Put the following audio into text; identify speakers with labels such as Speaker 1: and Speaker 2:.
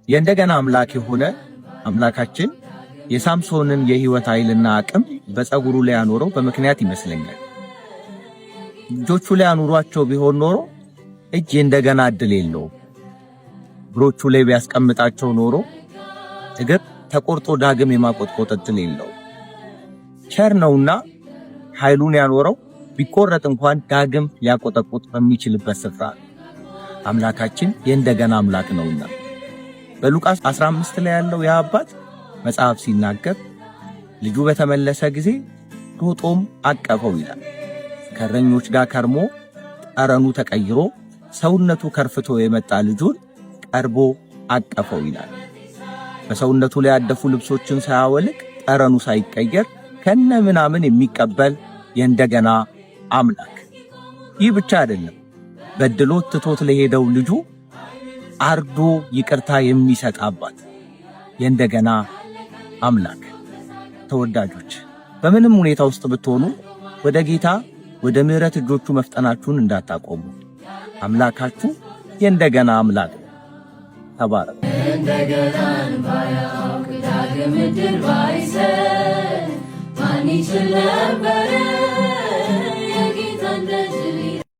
Speaker 1: የእንደገና አምላክ የሆነ አምላካችን የሳምሶንን የህይወት ኃይልና አቅም በፀጉሩ ላይ ያኖረው በምክንያት ይመስለኛል። እጆቹ ላይ ያኖሯቸው ቢሆን ኖሮ እጅ እንደገና እድል የለውም። እግሮቹ ላይ ቢያስቀምጣቸው ኖሮ እግር ተቆርጦ ዳግም የማቆጥቆጥ እድል የለውም። ቸር ነውና ኃይሉን ያኖረው ቢቆረጥ እንኳን ዳግም ሊያቆጠቁጥ በሚችልበት ስፍራ አምላካችን የእንደገና አምላክ ነውና በሉቃስ 15 ላይ ያለው ያ አባት መጽሐፍ ሲናገር ልጁ በተመለሰ ጊዜ ሮጦም አቀፈው ይላል። ከእረኞች ጋር ከርሞ ጠረኑ ተቀይሮ ሰውነቱ ከርፍቶ የመጣ ልጁን ቀርቦ አቀፈው ይላል። በሰውነቱ ላይ ያደፉ ልብሶችን ሳያወልቅ ጠረኑ ሳይቀየር ከነ ምናምን የሚቀበል የእንደገና አምላክ። ይህ ብቻ አይደለም፣ በድሎት ትቶት ለሄደው ልጁ አርዶ ይቅርታ የሚሰጥ አባት የእንደገና አምላክ። ተወዳጆች በምንም ሁኔታ ውስጥ ብትሆኑ ወደ ጌታ ወደ ምሕረት እጆቹ መፍጠናችሁን እንዳታቆሙ። አምላካችሁ የእንደገና አምላክ ተባረክ። እንደገናን ባያውቅ ዳግም ዕድል ባይሰጥ ማን ይችል ነበር?